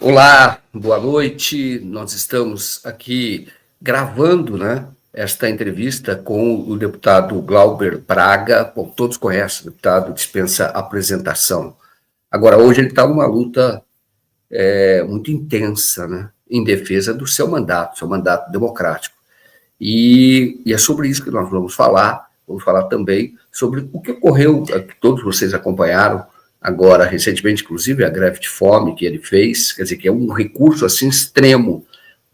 Olá, boa noite. Nós estamos aqui gravando, esta entrevista com o deputado Glauber Braga. Bom, todos conhecem o deputado, dispensa apresentação. Agora, hoje ele está numa luta muito intensa, em defesa do seu mandato democrático. E é sobre isso que nós vamos falar. Vamos falar também sobre o que ocorreu, que todos vocês acompanharam, agora, recentemente, inclusive, a greve de fome que ele fez, quer dizer, que é um recurso assim extremo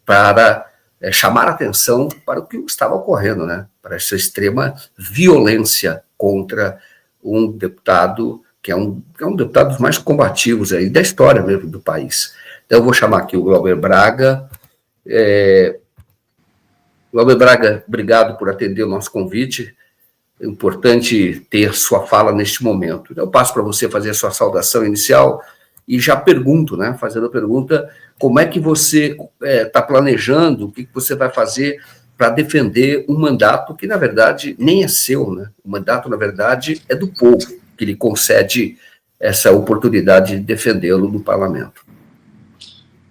para chamar a atenção para o que estava ocorrendo, para essa extrema violência contra um deputado que é um deputado dos mais combativos aí, da história mesmo do país. Então, eu vou chamar aqui o Glauber Braga. Glauber Braga, obrigado por atender o nosso convite. É importante ter sua fala neste momento. Eu passo para você fazer a sua saudação inicial e já pergunto, fazendo a pergunta, como é que você está planejando, o que você vai fazer para defender um mandato que, na verdade, nem é seu, O mandato, na verdade, é do povo, que lhe concede essa oportunidade de defendê-lo no parlamento.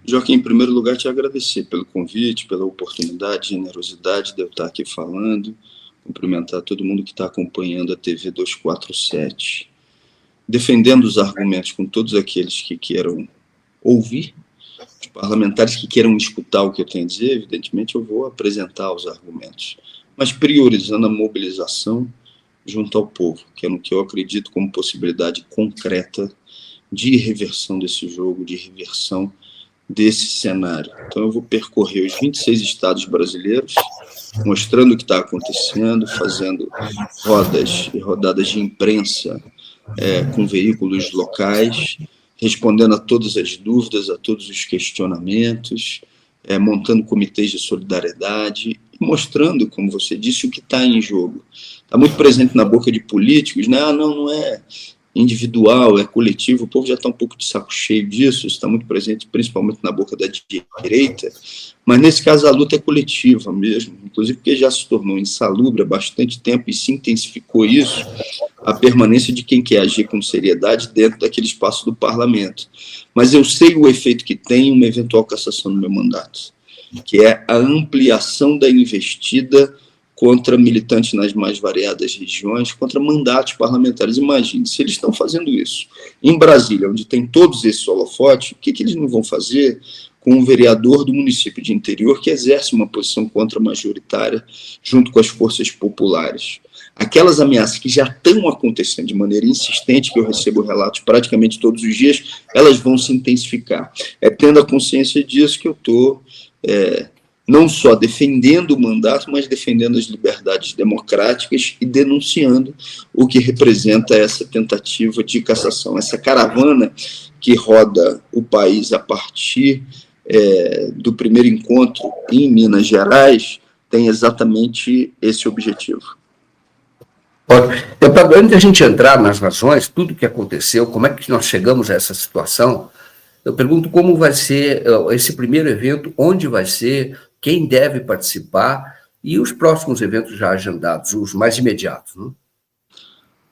Joaquim, em primeiro lugar, te agradecer pelo convite, pela oportunidade, generosidade de eu estar aqui falando. Cumprimentar todo mundo que está acompanhando a TV 247, defendendo os argumentos com todos aqueles que queiram ouvir, os parlamentares que queiram escutar o que eu tenho a dizer. Evidentemente eu vou apresentar os argumentos, mas priorizando a mobilização junto ao povo, que é no que eu acredito como possibilidade concreta de reversão desse jogo, de reversão desse cenário. Então eu vou percorrer os 26 estados brasileiros, mostrando o que está acontecendo, fazendo rodas e rodadas de imprensa com veículos locais, respondendo a todas as dúvidas, a todos os questionamentos, montando comitês de solidariedade e mostrando, como você disse, o que está em jogo. Está muito presente na boca de políticos, não é individual, é coletivo. O povo já está um pouco de saco cheio disso, está muito presente principalmente na boca da direita, mas nesse caso a luta é coletiva mesmo, inclusive porque já se tornou insalubre há bastante tempo e se intensificou isso, a permanência de quem quer agir com seriedade dentro daquele espaço do parlamento. Mas eu sei o efeito que tem uma eventual cassação no meu mandato, que é a ampliação da investida contra militantes nas mais variadas regiões, contra mandatos parlamentares. Imagine, se eles estão fazendo isso em Brasília, onde tem todos esses holofotes, o que eles não vão fazer com um vereador do município de interior que exerce uma posição contra-majoritária junto com as forças populares? Aquelas ameaças que já estão acontecendo de maneira insistente, que eu recebo relatos praticamente todos os dias, elas vão se intensificar. É tendo a consciência disso que eu estou não só defendendo o mandato, mas defendendo as liberdades democráticas e denunciando o que representa essa tentativa de cassação. Essa caravana que roda o país a partir do primeiro encontro em Minas Gerais tem exatamente esse objetivo. Deputado, antes de a gente entrar nas razões, tudo o que aconteceu, como é que nós chegamos a essa situação, eu pergunto como vai ser esse primeiro evento, onde vai ser, quem deve participar e os próximos eventos já agendados, os mais imediatos.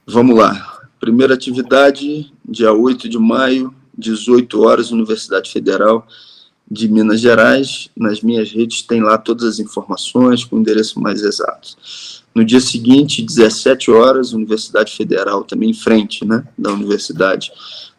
Vamos lá. Primeira atividade, dia 8 de maio, 18 horas, Universidade Federal de Minas Gerais. Nas minhas redes tem lá todas as informações com o endereço mais exato. No dia seguinte, 17 horas, Universidade Federal, também em frente da universidade,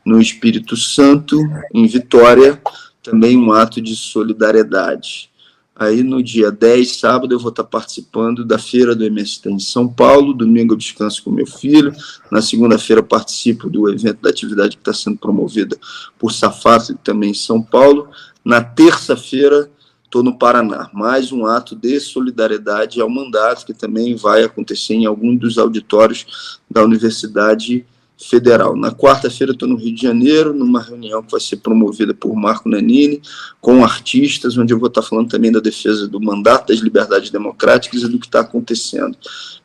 no Espírito Santo, em Vitória, também um ato de solidariedade. Aí, no dia 10, sábado, eu vou estar participando da Feira do MST em São Paulo. Domingo eu descanso com meu filho. Na segunda-feira participo do evento da atividade que está sendo promovida por Safato, também em São Paulo. Na terça-feira, estou no Paraná. Mais um ato de solidariedade ao mandato, que também vai acontecer em algum dos auditórios da Universidade Federal. Na quarta-feira estou no Rio de Janeiro, numa reunião que vai ser promovida por Marco Nanini, com artistas, onde eu vou estar falando também da defesa do mandato, das liberdades democráticas e do que está acontecendo.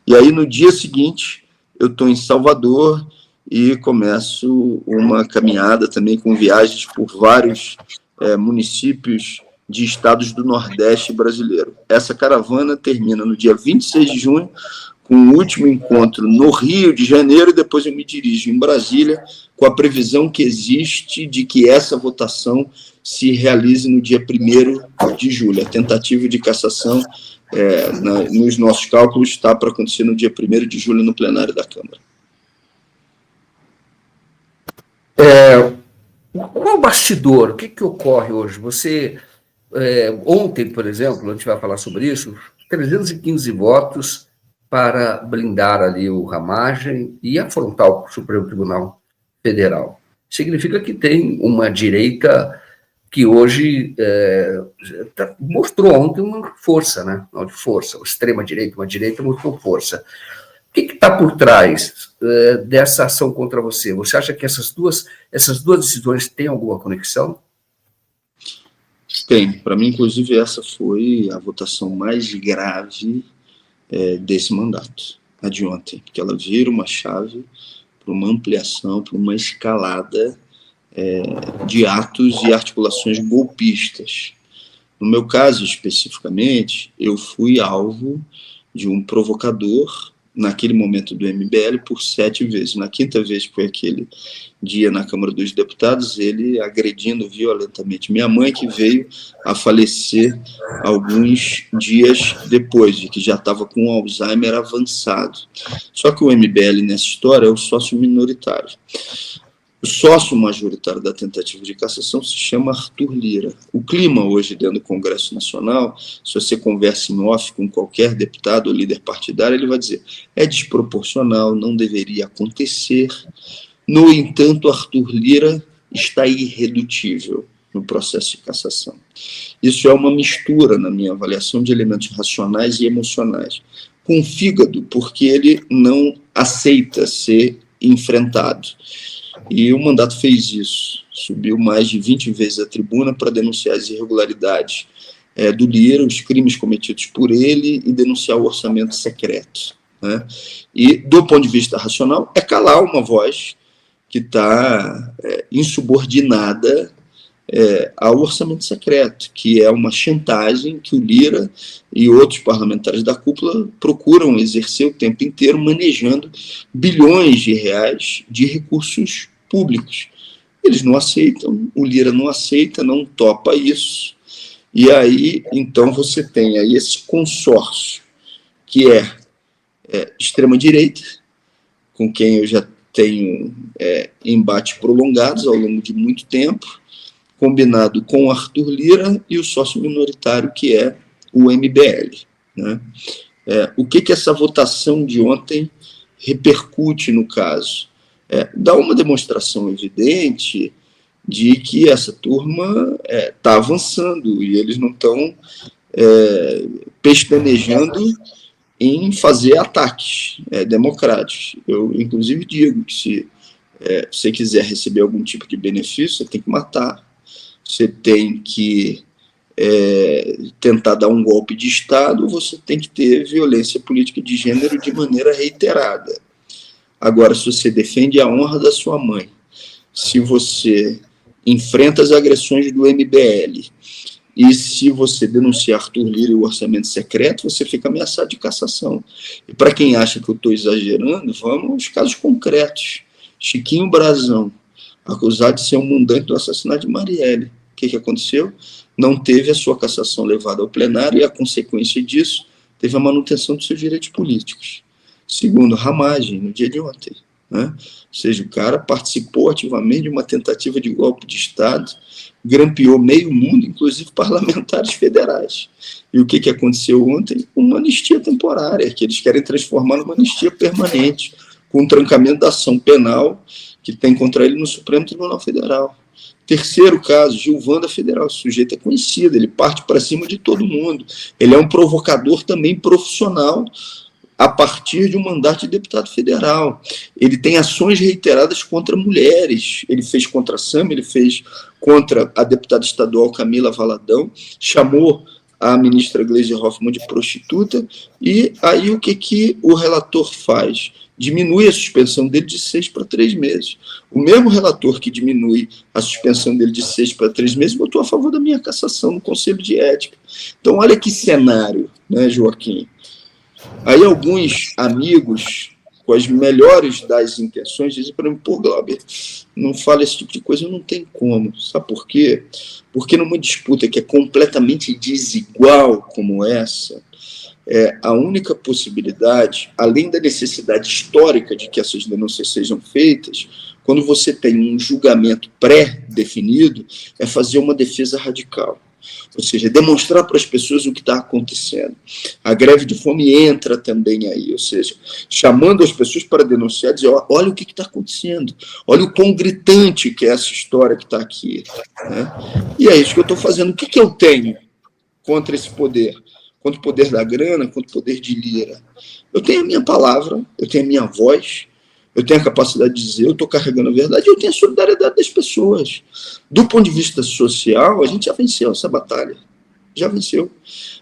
E aí, no dia seguinte, eu estou em Salvador e começo uma caminhada também com viagens por vários municípios de estados do Nordeste brasileiro. Essa caravana termina no dia 26 de junho, com o último encontro no Rio de Janeiro, e depois eu me dirijo em Brasília, com a previsão que existe de que essa votação se realize no dia 1º de julho. A tentativa de cassação, nos nossos cálculos, está para acontecer no dia 1º de julho no plenário da Câmara. Qual o bastidor? O que ocorre hoje? Você, ontem, por exemplo, a gente vai falar sobre isso, 315 votos para blindar ali o Ramagem e afrontar o Supremo Tribunal Federal. Significa que tem uma direita que hoje mostrou ontem uma força, né? Uma força, extrema-direita, uma direita mostrou força. O que está por trás dessa ação contra você? Você acha que essas duas decisões têm alguma conexão? Tem. Para mim, inclusive, essa foi a votação mais grave desse mandato, a de ontem, porque ela vira uma chave para uma ampliação, para uma escalada de atos e articulações golpistas. No meu caso, especificamente, eu fui alvo de um provocador, naquele momento do MBL, por 7 vezes. Na 5ª vez, que foi aquele dia na Câmara dos Deputados, ele agredindo violentamente minha mãe, que veio a falecer alguns dias depois, de que já estava com Alzheimer avançado. Só que o MBL, nessa história, é o sócio minoritário. O sócio majoritário da tentativa de cassação se chama Arthur Lira. O clima hoje dentro do Congresso Nacional, se você conversa em off com qualquer deputado ou líder partidário, ele vai dizer: é desproporcional, não deveria acontecer. No entanto, Arthur Lira está irredutível no processo de cassação. Isso é uma mistura, na minha avaliação, de elementos racionais e emocionais. Com o fígado, porque ele não aceita ser enfrentado. E o mandato fez isso, subiu mais de 20 vezes à tribuna para denunciar as irregularidades do Lira, os crimes cometidos por ele e denunciar o orçamento secreto, né? E, do ponto de vista racional, é calar uma voz que está insubordinada ao orçamento secreto, que é uma chantagem que o Lira e outros parlamentares da cúpula procuram exercer o tempo inteiro, manejando bilhões de reais de recursos públicos. Eles não aceitam, o Lira não aceita, não topa isso, e aí, então, você tem aí esse consórcio, que é extrema-direita, com quem eu já tenho embates prolongados ao longo de muito tempo, combinado com o Arthur Lira e o sócio minoritário, que é o MBL, né? O que essa votação de ontem repercute no caso? Dá uma demonstração evidente de que essa turma está avançando e eles não estão pestanejando em fazer ataques democráticos. Eu, inclusive, digo que se você quiser receber algum tipo de benefício, você tem que matar, você tem que tentar dar um golpe de Estado, você tem que ter violência política de gênero de maneira reiterada. Agora, se você defende a honra da sua mãe, se você enfrenta as agressões do MBL, e se você denunciar Arthur Lira e o orçamento secreto, você fica ameaçado de cassação. E para quem acha que eu estou exagerando, vamos aos casos concretos. Chiquinho Brazão, acusado de ser um mandante do assassinato de Marielle. O que aconteceu? Não teve a sua cassação levada ao plenário e a consequência disso teve a manutenção dos seus direitos políticos. Segundo, Ramagem, no dia de ontem, né? Ou seja, o cara participou ativamente de uma tentativa de golpe de Estado, grampeou meio mundo, inclusive parlamentares federais. E o que aconteceu ontem? Uma anistia temporária, que eles querem transformar numa anistia permanente, com o trancamento da ação penal que tem contra ele no Supremo Tribunal Federal. Terceiro caso, Gilvanda Federal, o sujeito é conhecido, ele parte para cima de todo mundo. Ele é um provocador também profissional, a partir de um mandato de deputado federal. Ele tem ações reiteradas contra mulheres. Ele fez contra a Sam, ele fez contra a deputada estadual Camila Valadão, chamou a ministra Gleisi Hoffmann de prostituta, e aí o que o relator faz? Diminui a suspensão dele de 6 para 3 meses. O mesmo relator que diminui a suspensão dele de 6 para 3 meses votou a favor da minha cassação no Conselho de Ética. Então, olha que cenário, né, Joaquim? Aí alguns amigos com as melhores das intenções, dizem para mim, pô, Glauber, não fala esse tipo de coisa, não tem como. Sabe por quê? Porque numa disputa que é completamente desigual como essa, a única possibilidade, além da necessidade histórica de que essas denúncias sejam feitas, quando você tem um julgamento pré-definido, é fazer uma defesa radical. Ou seja, demonstrar para as pessoas o que está acontecendo. A greve de fome entra também aí, ou seja, chamando as pessoas para denunciar, dizer, olha o que está acontecendo, olha o quão gritante que é essa história que está aqui. Né? E é isso que eu estou fazendo. O que eu tenho contra esse poder? Contra o poder da grana, contra o poder de Lira? Eu tenho a minha palavra, eu tenho a minha voz, eu tenho a capacidade de dizer, eu estou carregando a verdade, eu tenho a solidariedade das pessoas. Do ponto de vista social, a gente já venceu essa batalha. Já venceu.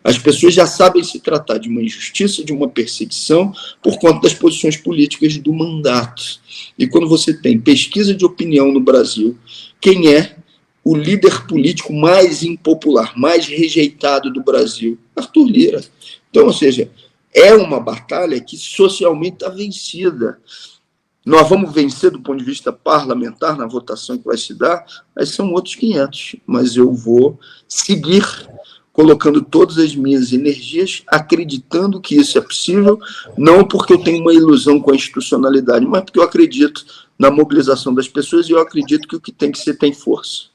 As pessoas já sabem se tratar de uma injustiça, de uma perseguição, por conta das posições políticas do mandato. E quando você tem pesquisa de opinião no Brasil, quem é o líder político mais impopular, mais rejeitado do Brasil? Arthur Lira. Então, ou seja, é uma batalha que socialmente está vencida. Nós vamos vencer do ponto de vista parlamentar na votação que vai se dar, mas são outros 500. Mas eu vou seguir colocando todas as minhas energias, acreditando que isso é possível, não porque eu tenho uma ilusão com a institucionalidade, mas porque eu acredito na mobilização das pessoas e eu acredito que o que tem que ser tem força.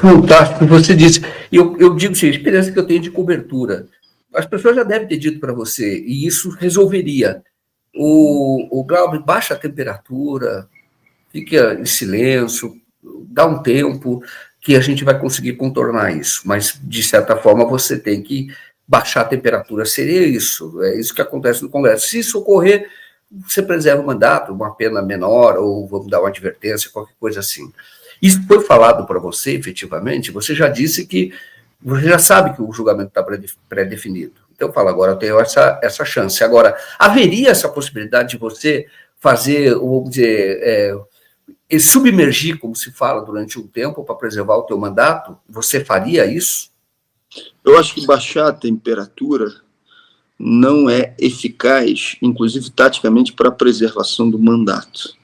Fantástico, você disse. Eu digo assim, a experiência que eu tenho de cobertura. As pessoas já devem ter dito para você, e isso resolveria. O Glauber baixa a temperatura, fica em silêncio, dá um tempo que a gente vai conseguir contornar isso. Mas, de certa forma, você tem que baixar a temperatura. Seria isso, é isso que acontece no Congresso. Se isso ocorrer, você preserva o mandato, uma pena menor, ou vamos dar uma advertência, qualquer coisa assim. Isso foi falado para você, efetivamente? Você já disse que você já sabe que o julgamento está pré-definido. Então, fala, agora eu tenho essa chance. Agora, haveria essa possibilidade de você fazer, vamos dizer, submergir, como se fala, durante um tempo para preservar o teu mandato? Você faria isso? Eu acho que baixar a temperatura não é eficaz, inclusive taticamente, para a preservação do mandato.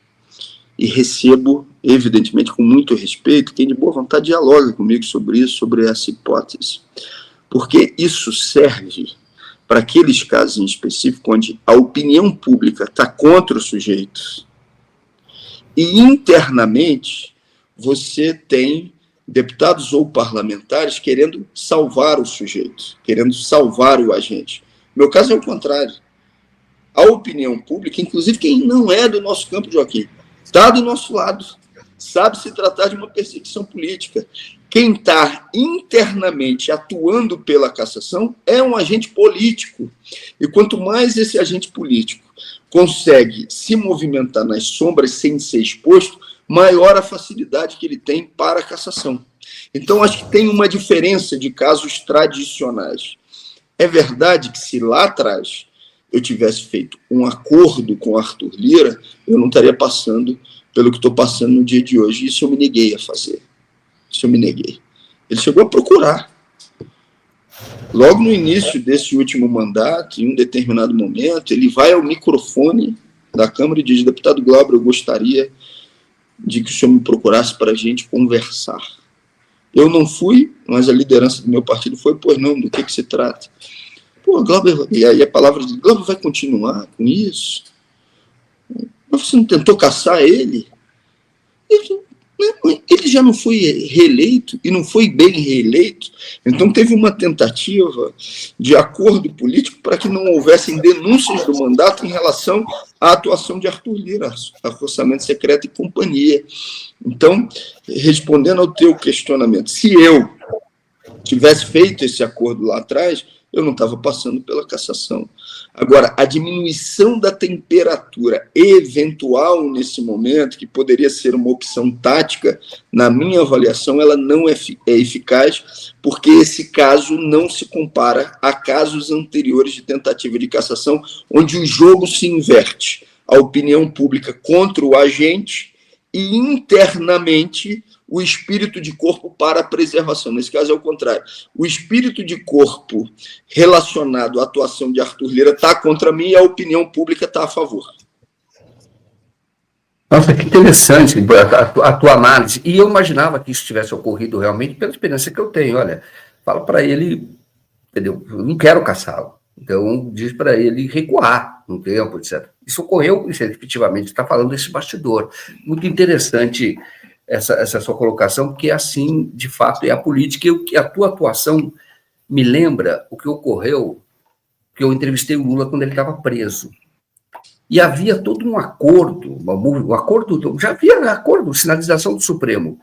E recebo, evidentemente, com muito respeito, quem de boa vontade dialoga comigo sobre isso, sobre essa hipótese. Porque isso serve para aqueles casos em específico onde a opinião pública está contra o sujeito e internamente você tem deputados ou parlamentares querendo salvar o sujeito, querendo salvar o agente. No meu caso é o contrário. A opinião pública, inclusive quem não é do nosso campo, Joaquim, está do nosso lado, sabe se tratar de uma perseguição política. Quem está internamente atuando pela cassação é um agente político. E quanto mais esse agente político consegue se movimentar nas sombras sem ser exposto, maior a facilidade que ele tem para a cassação. Então, acho que tem uma diferença de casos tradicionais. É verdade que se lá atrás eu tivesse feito um acordo com Arthur Lira, eu não estaria passando pelo que estou passando no dia de hoje. Isso eu me neguei a fazer. Isso eu me neguei. Ele chegou a procurar. Logo no início desse último mandato, em um determinado momento, ele vai ao microfone da Câmara e diz: deputado Glauber, eu gostaria de que o senhor me procurasse para a gente conversar. Eu não fui, mas a liderança do meu partido foi: pois não, do que se trata? Pô, Glauber, e aí a palavra de Glauber vai continuar com isso? Mas você não tentou caçar ele? Ele já não foi reeleito, e não foi bem reeleito, então teve uma tentativa de acordo político para que não houvessem denúncias do mandato em relação à atuação de Arthur Lira, afrouxamento secreto e companhia. Então, respondendo ao teu questionamento, se eu tivesse feito esse acordo lá atrás, eu não estava passando pela cassação. Agora, a diminuição da temperatura eventual nesse momento, que poderia ser uma opção tática, na minha avaliação, ela não é eficaz, porque esse caso não se compara a casos anteriores de tentativa de cassação, onde o jogo se inverte. A opinião pública contra o agente e internamente o espírito de corpo para a preservação. Nesse caso é o contrário. O espírito de corpo relacionado à atuação de Arthur Lira está contra mim e a opinião pública está a favor. Nossa, que interessante a tua análise. E eu imaginava que isso tivesse ocorrido realmente pela experiência que eu tenho. Olha, fala para ele, entendeu? Eu não quero caçá-lo. Então, diz para ele recuar no tempo, etc. Isso ocorreu, isso efetivamente está falando desse bastidor. Muito interessante essa sua colocação, porque assim, de fato, é a política. E a tua atuação me lembra o que ocorreu, que eu entrevistei o Lula quando ele estava preso. E havia todo um acordo, já havia acordo, sinalização do Supremo.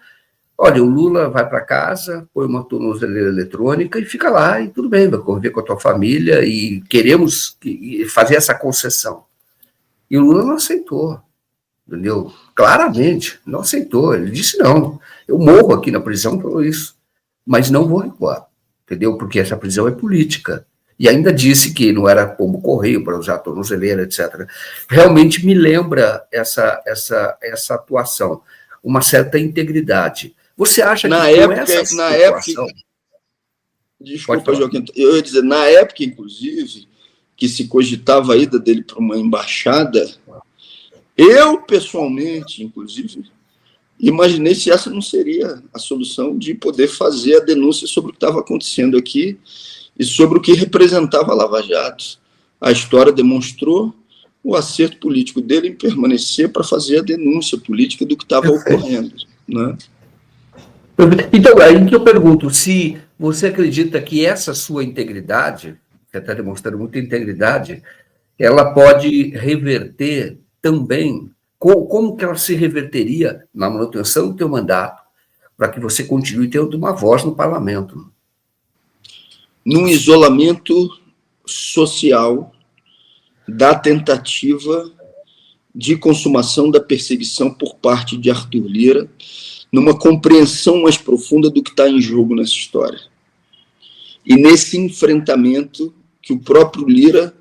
Olha, o Lula vai para casa, põe uma tornozeleira eletrônica e fica lá, e tudo bem, vai conviver com a tua família, e queremos fazer essa concessão. E o Lula não aceitou, entendeu? Claramente, não aceitou. Ele disse, não, eu morro aqui na prisão por isso, mas não vou recuar, entendeu? Porque essa prisão é política. E ainda disse que não era como correio para usar tornozeleira, etc. Realmente me lembra essa atuação, uma certa integridade. Você acha que na época, desculpa, Joaquim, eu ia dizer, na época, inclusive, que se cogitava a ida dele para uma embaixada, eu, pessoalmente, inclusive, imaginei se essa não seria a solução de poder fazer a denúncia sobre o que estava acontecendo aqui e sobre o que representava a Lava Jato. A história demonstrou o acerto político dele em permanecer para fazer a denúncia política do que estava ocorrendo, né? Então, aí que eu pergunto, se você acredita que essa sua integridade, você está demonstrando muita integridade, ela pode reverter também, como que ela se reverteria na manutenção do teu mandato, para que você continue tendo uma voz no parlamento? Num isolamento social da tentativa de consumação da perseguição por parte de Arthur Lira, numa compreensão mais profunda do que está em jogo nessa história. E nesse enfrentamento que o próprio Lira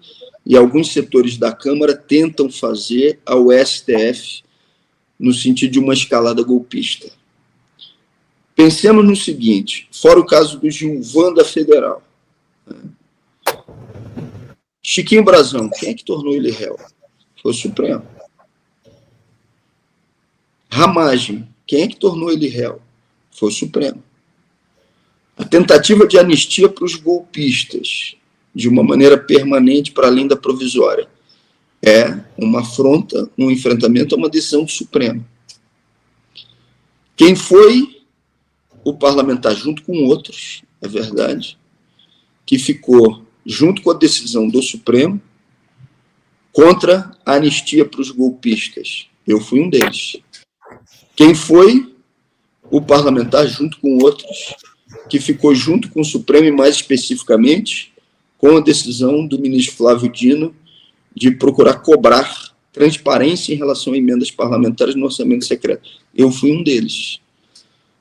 e alguns setores da Câmara tentam fazer ao STF no sentido de uma escalada golpista. Pensemos no seguinte, fora o caso do Gilvan da Federal. Chiquinho Brazão, quem é que tornou ele réu? Foi o Supremo. Ramagem, quem é que tornou ele réu? Foi o Supremo. A tentativa de anistia para os golpistas, de uma maneira permanente para além da provisória, é uma afronta, um enfrentamento a uma decisão do Supremo. Quem foi o parlamentar, junto com outros, é verdade, que ficou junto com a decisão do Supremo contra a anistia para os golpistas? Eu fui um deles. Quem foi o parlamentar, junto com outros, que ficou junto com o Supremo e, mais especificamente, com a decisão do ministro Flávio Dino de procurar cobrar transparência em relação a emendas parlamentares no orçamento secreto? Eu fui um deles.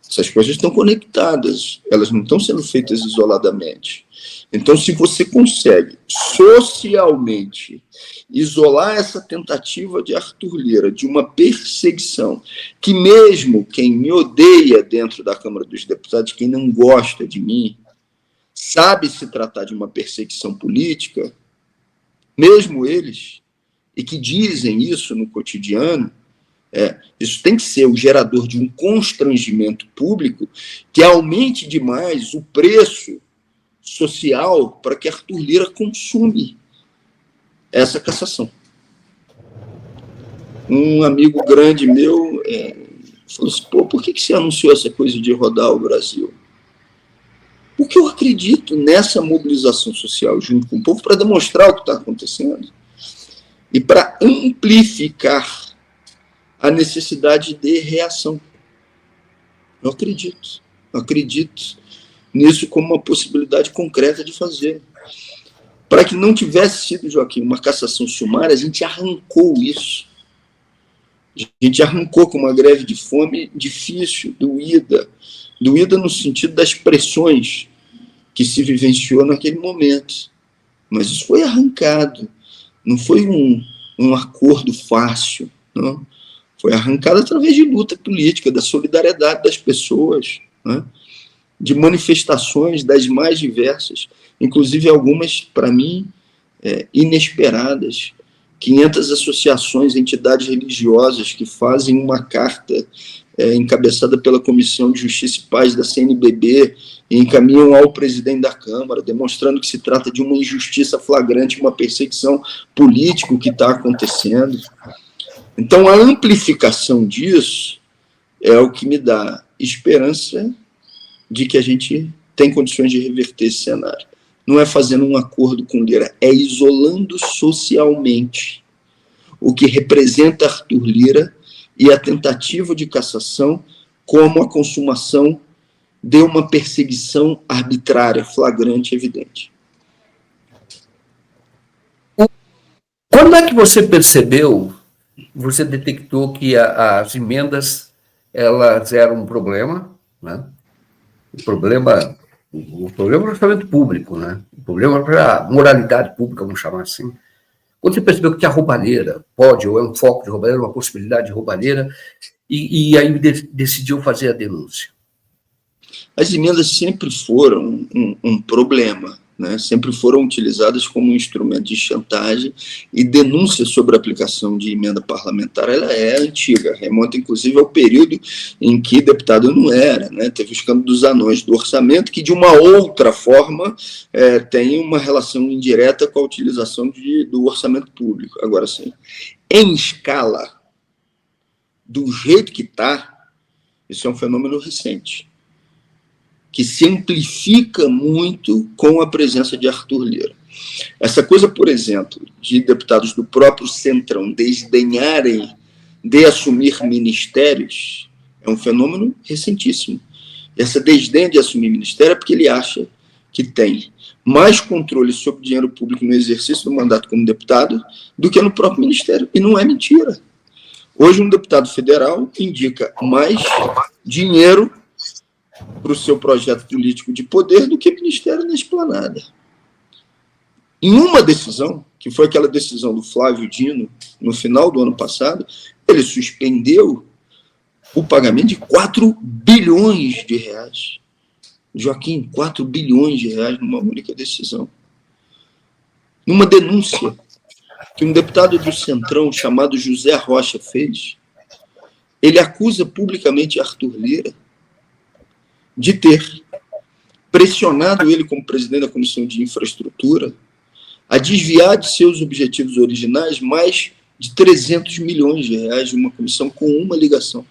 Essas coisas estão conectadas, elas não estão sendo feitas isoladamente. Então, se você consegue socialmente isolar essa tentativa de Arthur Lira de uma perseguição, que mesmo quem me odeia dentro da Câmara dos Deputados, quem não gosta de mim, sabe se tratar de uma perseguição política, mesmo eles, e que dizem isso no cotidiano, isso tem que ser o gerador de um constrangimento público que aumente demais o preço social para que Arthur Lira consuma essa cassação. Um amigo grande meu falou assim, por que você anunciou essa coisa de rodar o Brasil? Porque eu acredito nessa mobilização social junto com o povo para demonstrar o que está acontecendo e para amplificar a necessidade de reação. Eu acredito nisso como uma possibilidade concreta de fazer. Para que não tivesse sido, Joaquim, uma cassação sumária, a gente arrancou isso. A gente arrancou com uma greve de fome difícil, doída no sentido das pressões que se vivenciou naquele momento. Mas isso foi arrancado, não foi um acordo fácil, não. Foi arrancada através de luta política, da solidariedade das pessoas, né? De manifestações das mais diversas, inclusive algumas, para mim, inesperadas. 500 associações, entidades religiosas que fazem uma carta encabeçada pela Comissão de Justiça e Paz da CNBB e encaminham ao presidente da Câmara, demonstrando que se trata de uma injustiça flagrante, uma perseguição política que está acontecendo. Então, a amplificação disso é o que me dá esperança de que a gente tem condições de reverter esse cenário. Não é fazendo um acordo com Lira, é isolando socialmente o que representa Arthur Lira e a tentativa de cassação como a consumação de uma perseguição arbitrária, flagrante e evidente. Quando é que você percebeu, você detectou que as emendas elas eram um problema, né? O problema é o orçamento público, né? O problema é a moralidade pública, vamos chamar assim. Quando você percebeu que tinha roubalheira, pode, ou é um foco de roubalheira, uma possibilidade de roubalheira, e aí decidiu fazer a denúncia? As emendas sempre foram um problema, né? Sempre foram utilizadas como um instrumento de chantagem, e denúncia sobre a aplicação de emenda parlamentar ela é antiga, remonta inclusive ao período em que deputado não era, né? Teve o escândalo dos anões do orçamento, que de uma outra forma tem uma relação indireta com a utilização do orçamento público. Agora sim, em escala, do jeito que está, isso é um fenômeno recente, que se amplifica muito com a presença de Arthur Lira. Essa coisa, por exemplo, de deputados do próprio Centrão desdenharem de assumir ministérios, é um fenômeno recentíssimo. Essa desdenha de assumir ministério é porque ele acha que tem mais controle sobre o dinheiro público no exercício do mandato como deputado do que no próprio ministério. E não é mentira. Hoje, um deputado federal indica mais dinheiro para o seu projeto político de poder do que ministério na esplanada. Em uma decisão, que foi aquela decisão do Flávio Dino, no final do ano passado, ele suspendeu o pagamento de 4 bilhões de reais. Joaquim, 4 bilhões de reais numa única decisão. Numa denúncia que um deputado do Centrão chamado José Rocha fez, ele acusa publicamente Arthur Lira de ter pressionado ele como presidente da Comissão de Infraestrutura a desviar de seus objetivos originais mais de 300 milhões de reais de uma comissão com uma ligação.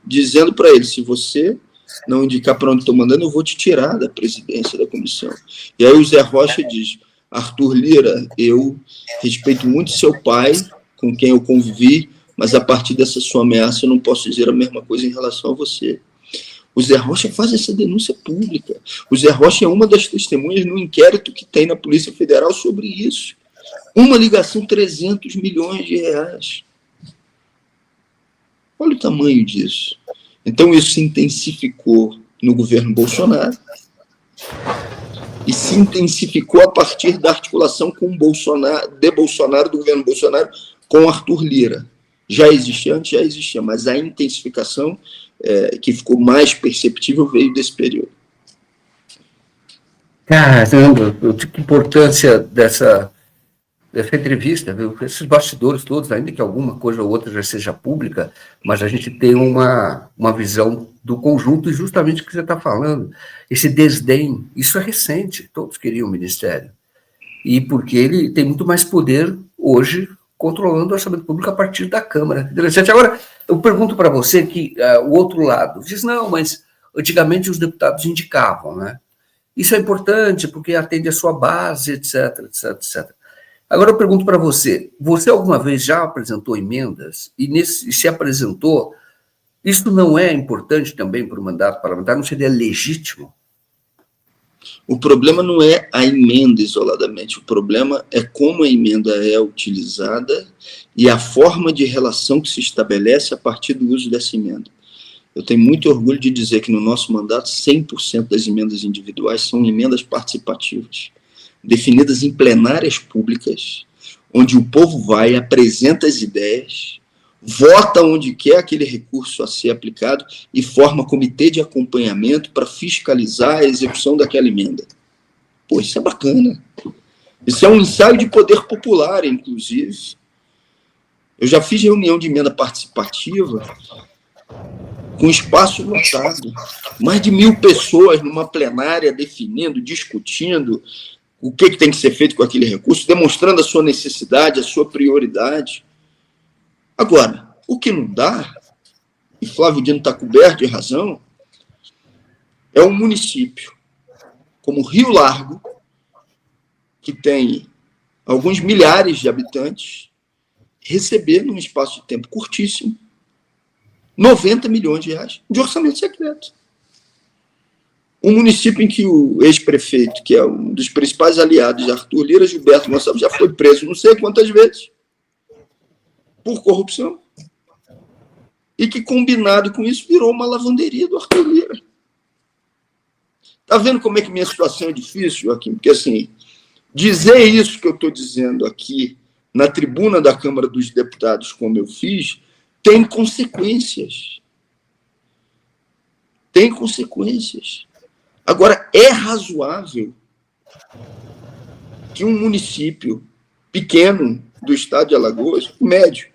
Dizendo para ele, se você não indicar para onde estou mandando, eu vou te tirar da presidência da comissão. E aí o Zé Rocha diz, Arthur Lira, eu respeito muito seu pai, com quem eu convivi, mas a partir dessa sua ameaça eu não posso dizer a mesma coisa em relação a você. O Zé Rocha faz essa denúncia pública. O Zé Rocha é uma das testemunhas no inquérito que tem na Polícia Federal sobre isso. Uma ligação, 300 milhões de reais. Olha o tamanho disso. Então, isso se intensificou no governo Bolsonaro e se intensificou a partir da articulação com Bolsonaro, do governo Bolsonaro, com Arthur Lira. Já existia antes, já existia, mas a intensificação que ficou mais perceptível veio desse período. Caramba, que importância dessa entrevista, viu? Esses bastidores todos, ainda que alguma coisa ou outra já seja pública, mas a gente tem uma visão do conjunto e justamente o que você está falando, esse desdém, isso é recente, todos queriam o ministério, e porque ele tem muito mais poder hoje controlando o orçamento público a partir da Câmara. Interessante. Agora, eu pergunto para você que o outro lado diz, não, mas antigamente os deputados indicavam, né? Isso é importante porque atende a sua base, etc, etc, etc. Agora eu pergunto para você, você alguma vez já apresentou emendas? E se apresentou, isso não é importante também para o mandato parlamentar? Não seria legítimo? O problema não é a emenda isoladamente, o problema é como a emenda é utilizada e a forma de relação que se estabelece a partir do uso dessa emenda. Eu tenho muito orgulho de dizer que no nosso mandato 100% das emendas individuais são emendas participativas, definidas em plenárias públicas, onde o povo vai, apresenta as ideias, vota onde quer aquele recurso a ser aplicado e forma comitê de acompanhamento para fiscalizar a execução daquela emenda. Pô, isso é bacana. Isso é um ensaio de poder popular, inclusive. Eu já fiz reunião de emenda participativa com espaço lotado. Mais de 1.000 pessoas numa plenária definindo, discutindo o que tem que ser feito com aquele recurso, demonstrando a sua necessidade, a sua prioridade. Agora, o que não dá, e Flávio Dino está coberto de razão, é um município como Rio Largo, que tem alguns milhares de habitantes, receber, num espaço de tempo curtíssimo, 90 milhões de reais de orçamento secreto. Um município em que o ex-prefeito, que é um dos principais aliados de Arthur Lira, Gilberto Gonçalves, já foi preso não sei quantas vezes por corrupção, e que, combinado com isso, virou uma lavanderia do Arthur Lira. Está vendo como é que minha situação é difícil, Joaquim? Porque, assim, dizer isso que eu estou dizendo aqui na tribuna da Câmara dos Deputados, como eu fiz, tem consequências. Tem consequências. Agora, é razoável que um município pequeno do estado de Alagoas, médio,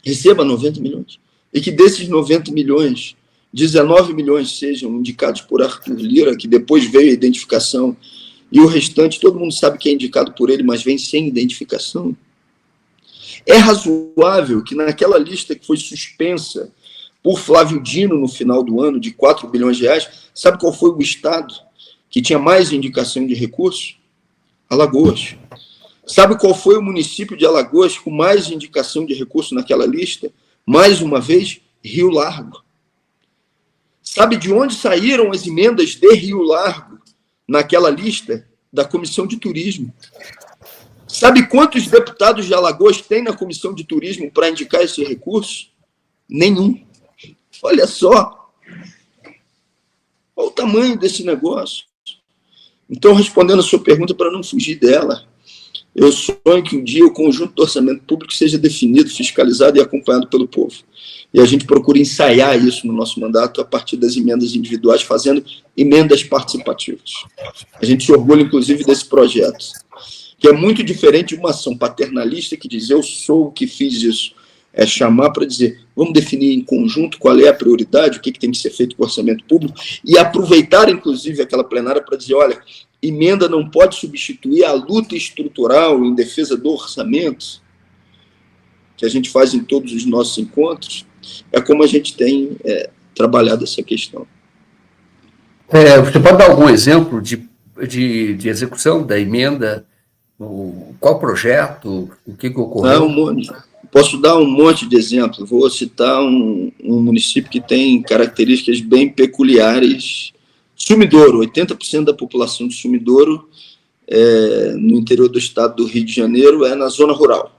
receba 90 milhões, e que desses 90 milhões, 19 milhões sejam indicados por Arthur Lira, que depois veio a identificação, e o restante, todo mundo sabe que é indicado por ele, mas vem sem identificação. É razoável que naquela lista que foi suspensa por Flávio Dino no final do ano, de 4 bilhões de reais, sabe qual foi o estado que tinha mais indicação de recursos? Alagoas. Sabe qual foi o município de Alagoas com mais indicação de recursos naquela lista? Mais uma vez, Rio Largo. Sabe de onde saíram as emendas de Rio Largo naquela lista? Da Comissão de Turismo. Sabe quantos deputados de Alagoas tem na Comissão de Turismo para indicar esse recurso? Nenhum. Olha só. Olha o tamanho desse negócio. Então, respondendo a sua pergunta, para não fugir dela, eu sonho que um dia o conjunto do orçamento público seja definido, fiscalizado e acompanhado pelo povo. E a gente procura ensaiar isso no nosso mandato a partir das emendas individuais, fazendo emendas participativas. A gente se orgulha, inclusive, desse projeto, que é muito diferente de uma ação paternalista que diz, eu sou o que fiz isso. É chamar para dizer, vamos definir em conjunto qual é a prioridade, o que tem que ser feito com o orçamento público, e aproveitar, inclusive, aquela plenária para dizer, olha, emenda não pode substituir a luta estrutural em defesa do orçamento, que a gente faz em todos os nossos encontros, é como a gente tem trabalhado essa questão. Você pode dar algum exemplo de execução da emenda? Qual projeto? O que ocorreu? Posso dar um monte de exemplos. Vou citar um município que tem características bem peculiares. Sumidouro, 80% da população de Sumidouro, no interior do estado do Rio de Janeiro, é na zona rural.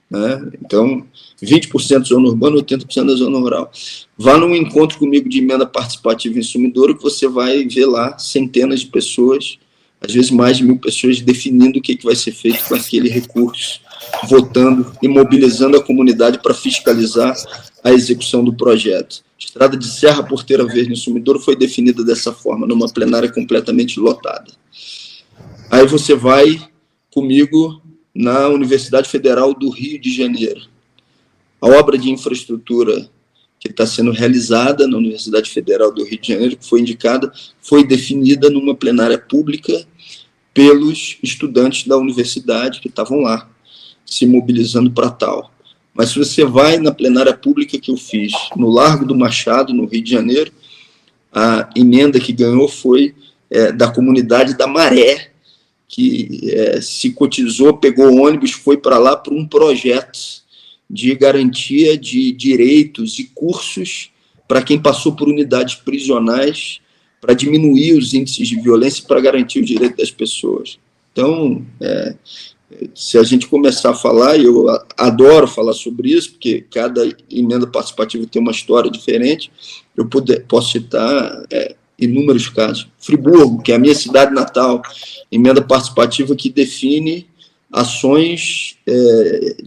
Né? Então, 20% zona urbana, 80% da zona rural. Vá num encontro comigo de emenda participativa em Sumidouro, que você vai ver lá centenas de pessoas, às vezes mais de 1.000 pessoas, definindo o que vai ser feito com aquele recurso, votando e mobilizando a comunidade para fiscalizar a execução do projeto. Estrada de Serra Porteira Verde em Sumidouro foi definida dessa forma, numa plenária completamente lotada. Aí você vai comigo na Universidade Federal do Rio de Janeiro. A obra de infraestrutura que está sendo realizada na Universidade Federal do Rio de Janeiro, que foi indicada, foi definida numa plenária pública pelos estudantes da universidade que estavam lá, se mobilizando para tal. Mas se você vai na plenária pública que eu fiz no Largo do Machado, no Rio de Janeiro, a emenda que ganhou foi da comunidade da Maré, que se cotizou, pegou ônibus, foi para lá para um projeto de garantia de direitos e cursos para quem passou por unidades prisionais, para diminuir os índices de violência e para garantir o direito das pessoas. Então, se a gente começar a falar, e eu adoro falar sobre isso, porque cada emenda participativa tem uma história diferente, eu posso citar inúmeros casos. Friburgo, que é a minha cidade natal, emenda participativa que define ações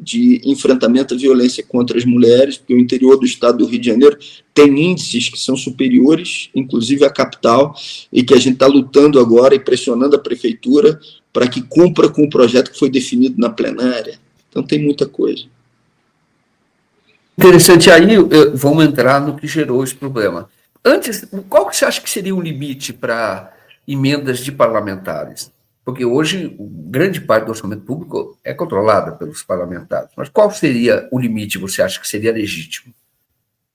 de enfrentamento à violência contra as mulheres, porque o interior do estado do Rio de Janeiro tem índices que são superiores, inclusive à capital, e que a gente está lutando agora e pressionando a prefeitura para que cumpra com o projeto que foi definido na plenária. Então tem muita coisa. Interessante. Aí vamos entrar no que gerou esse problema. Antes, qual que você acha que seria o limite para emendas de parlamentares? Porque hoje, grande parte do orçamento público é controlada pelos parlamentares. Mas qual seria o limite, você acha que seria legítimo?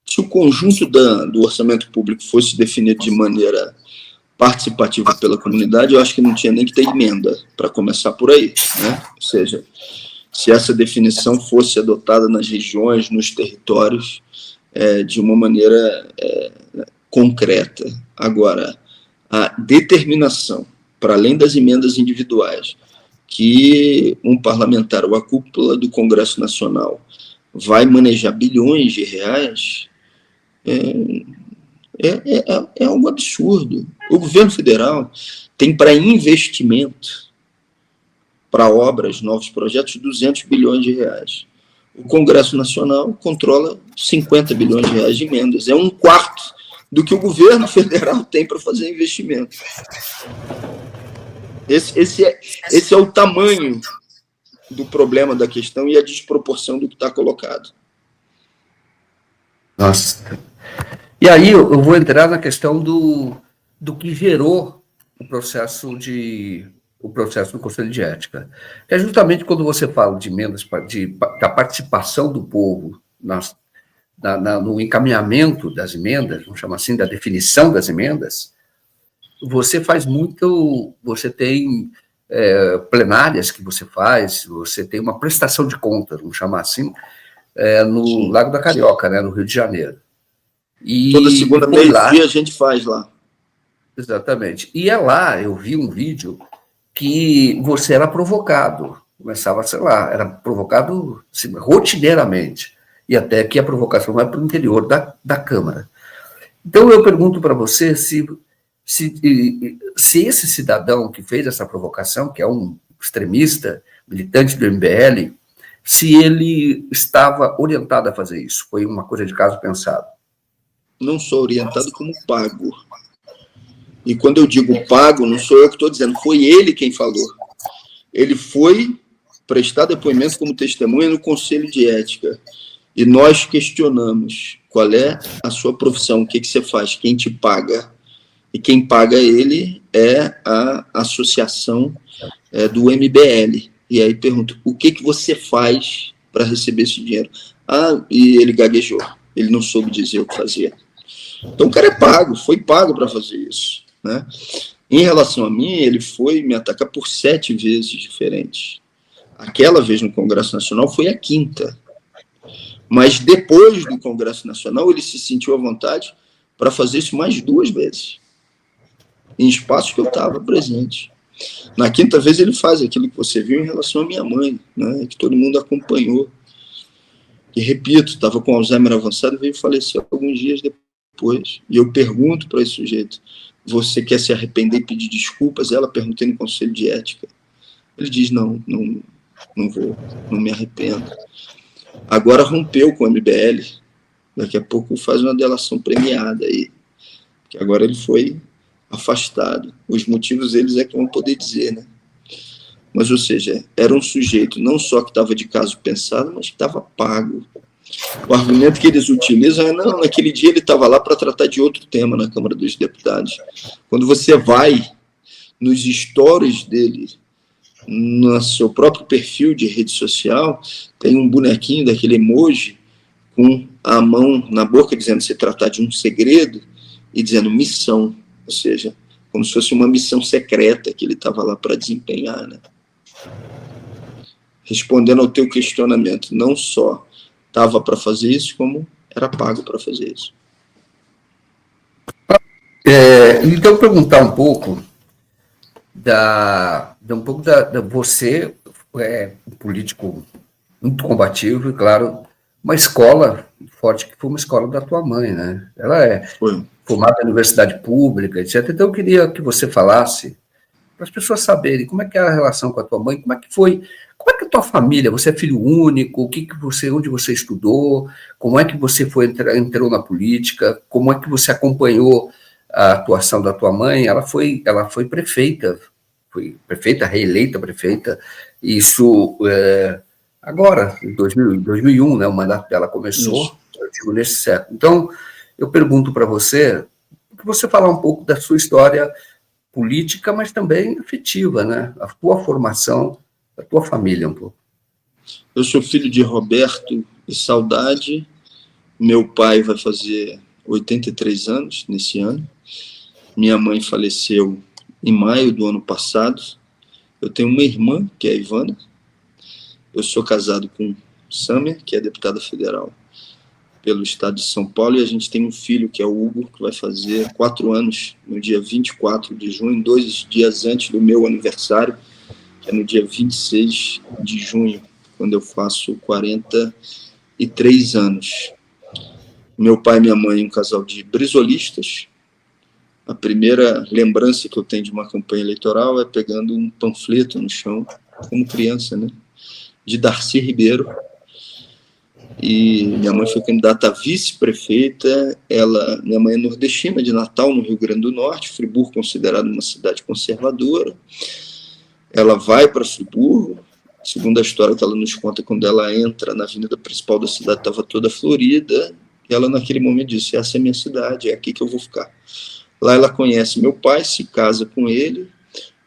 Se o conjunto do orçamento público fosse definido de maneira participativa pela comunidade, eu acho que não tinha nem que ter emenda, para começar por aí, né? Ou seja, se essa definição fosse adotada nas regiões, nos territórios, de uma maneira concreta. Agora, a determinação, para além das emendas individuais, que um parlamentar ou a cúpula do Congresso Nacional vai manejar bilhões de reais, é algo absurdo. O governo federal tem para investimento, para obras, novos projetos, 200 bilhões de reais. O Congresso Nacional controla 50 bilhões de reais de emendas. É um quarto do que o governo federal tem para fazer investimento. Esse é o tamanho do problema da questão e a desproporção do que está colocado. Nossa. E aí eu vou entrar na questão do que gerou o processo do Conselho de Ética. É justamente quando você fala de emendas, da participação do povo no encaminhamento das emendas, vamos chamar assim, da definição das emendas, você tem plenárias que você faz, você tem uma prestação de contas, vamos chamar assim, no Lago da Carioca, né, no Rio de Janeiro. E toda segunda, meio-dia, a gente faz lá. Exatamente. E lá, eu vi um vídeo que você era provocado, começava, sei lá, era provocado assim, rotineiramente, e até que a provocação vai para o interior da Câmara. Então, eu pergunto para você se esse cidadão que fez essa provocação, que é um extremista, militante do MBL, se ele estava orientado a fazer isso, foi uma coisa de caso pensado. Não sou orientado como pago. E quando eu digo pago, não sou eu que estou dizendo, foi ele quem falou. Ele foi prestar depoimento como testemunha no Conselho de Ética. E nós questionamos qual é a sua profissão, o que você faz, quem te paga. E quem paga ele é a associação do MBL. E aí pergunto, o que você faz para receber esse dinheiro? E ele gaguejou, ele não soube dizer o que fazia. Então o cara é pago, foi pago para fazer isso, né? Em relação a mim, ele foi me atacar por 7 vezes diferentes. Aquela vez no Congresso Nacional foi a 5ª. Mas depois do Congresso Nacional, ele se sentiu à vontade para fazer isso mais 2 vezes. Em espaços que eu estava presente. Na 5ª vez ele faz aquilo que você viu em relação à minha mãe, né, que todo mundo acompanhou. E repito, estava com Alzheimer avançado e veio falecer alguns dias depois. E eu pergunto para esse sujeito, você quer se arrepender e pedir desculpas? Ela perguntei no Conselho de Ética. Ele diz, não vou, não me arrependo. Agora rompeu com o MBL, daqui a pouco faz uma delação premiada aí, que agora ele foi afastado. Os motivos eles é que vão poder dizer, né? Mas, ou seja, era um sujeito não só que estava de caso pensado, mas que estava pago. O argumento que eles utilizam é, não, naquele dia ele estava lá para tratar de outro tema na Câmara dos Deputados. Quando você vai nos stories dele, no seu próprio perfil de rede social, tem um bonequinho daquele emoji com a mão na boca, dizendo se tratar de um segredo, e dizendo missão, ou seja, como se fosse uma missão secreta que ele estava lá para desempenhar, né? Respondendo ao teu questionamento, não só estava para fazer isso, como era pago para fazer isso. Então, perguntar um pouco você é um político muito combativo e, claro, uma escola forte, que foi uma escola da tua mãe, né? Ela é formada na universidade pública, etc. Então, eu queria que você falasse, para as pessoas saberem como é que era a relação com a tua mãe, como é que foi Como é que a tua família, você é filho único, onde você estudou, como é que você entrou na política, como é que você acompanhou a atuação da tua mãe? Ela foi prefeita, reeleita prefeita, isso agora, em 2001, né, o mandato dela começou, eu digo, nesse século. Então, eu pergunto para você, que você falar um pouco da sua história política, mas também afetiva, né? A tua formação, a tua família um pouco. Eu sou filho de Roberto e Saudade. Meu pai vai fazer 83 anos nesse ano. Minha mãe faleceu em maio do ano passado. Eu tenho uma irmã, que é a Ivana. Eu sou casado com Sâmia, que é deputada federal pelo estado de São Paulo, e a gente tem um filho, que é o Hugo, que vai fazer 4 anos no dia 24 de junho, 2 dias antes do meu aniversário, que é no dia 26 de junho, quando eu faço 43 anos. Meu pai e minha mãe, um casal de brisolistas. A primeira lembrança que eu tenho de uma campanha eleitoral é pegando um panfleto no chão, como criança, né, de Darcy Ribeiro. E minha mãe foi candidata a vice-prefeita. Minha mãe é nordestina, de Natal, no Rio Grande do Norte, Friburgo considerada uma cidade conservadora. Ela vai para Friburgo, segundo a história que ela nos conta, quando ela entra na avenida principal da cidade, estava toda florida, e ela naquele momento disse: essa é a minha cidade, é aqui que eu vou ficar. Lá ela conhece meu pai, se casa com ele,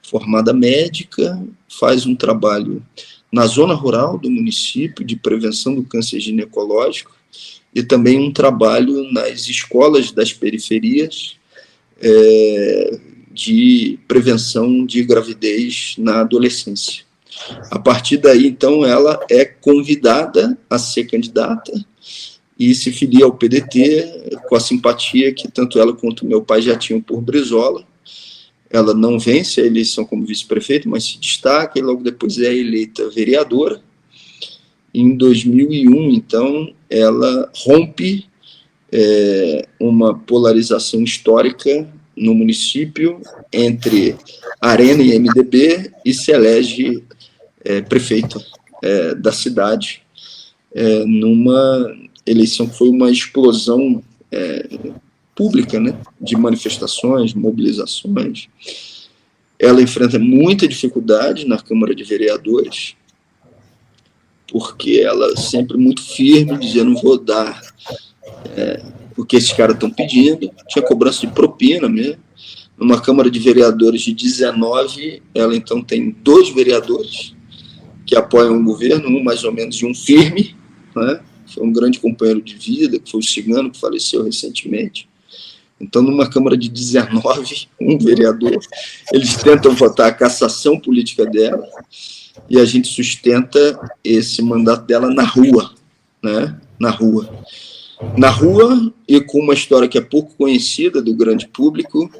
formada médica, faz um trabalho na zona rural do município de prevenção do câncer ginecológico e também um trabalho nas escolas das periferias de prevenção de gravidez na adolescência. A partir daí, então, ela é convidada a ser candidata e se filia ao PDT com a simpatia que tanto ela quanto meu pai já tinham por Brizola. Ela não vence a eleição como vice-prefeita, mas se destaca e logo depois é eleita vereadora. Em 2001, então, ela rompe uma polarização histórica no município entre Arena e MDB e se elege prefeita da cidade, numa eleição que foi uma explosão pública, né, de manifestações, mobilizações. Ela enfrenta muita dificuldade na Câmara de Vereadores, porque ela sempre muito firme, dizendo: não vou dar o que esses caras estão pedindo. Tinha cobrança de propina mesmo. Numa Câmara de Vereadores de 19, ela então tem 2 vereadores que apoiam o governo, um mais ou menos e um firme, né? Foi um grande companheiro de vida, que foi o Cigano, que faleceu recentemente. Então, numa Câmara de 19, um vereador, eles tentam votar a cassação política dela e a gente sustenta esse mandato dela na rua, né? Na rua e com uma história que é pouco conhecida do grande público,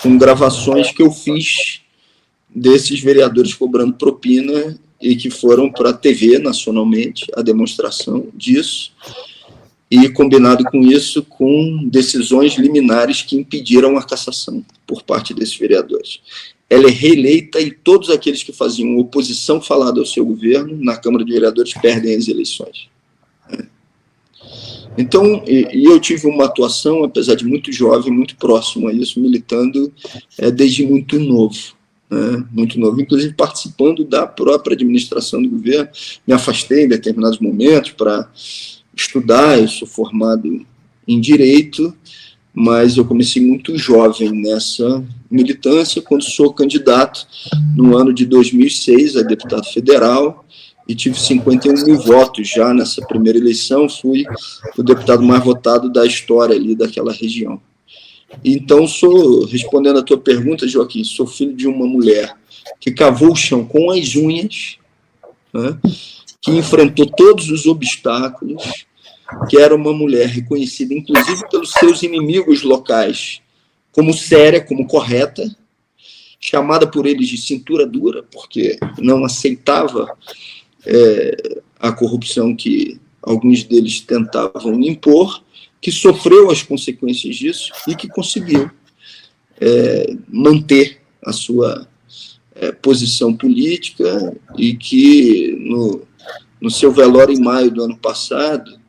com gravações que eu fiz desses vereadores cobrando propina e que foram para a TV nacionalmente, a demonstração disso, e combinado com isso, com decisões liminares que impediram a cassação por parte desses vereadores. Ela é reeleita e todos aqueles que faziam oposição falada ao seu governo na Câmara de Vereadores perdem as eleições. Então, eu tive uma atuação, apesar de muito jovem, muito próximo a isso, militando desde muito novo. Muito novo, inclusive participando da própria administração do governo. Me afastei em determinados momentos para estudar. Eu sou formado em Direito, mas eu comecei muito jovem nessa militância, quando sou candidato no ano de 2006 a deputado federal, e tive 51 mil votos já nessa primeira eleição. Fui o deputado mais votado da história ali daquela região. Então, respondendo a tua pergunta, Joaquim, sou filho de uma mulher que cavou o chão com as unhas, né, que enfrentou todos os obstáculos, que era uma mulher reconhecida, inclusive pelos seus inimigos locais, como séria, como correta, chamada por eles de cintura dura, porque não aceitava a corrupção que alguns deles tentavam impor, que sofreu as consequências disso e que conseguiu manter a sua posição política e que no seu velório em maio do ano passado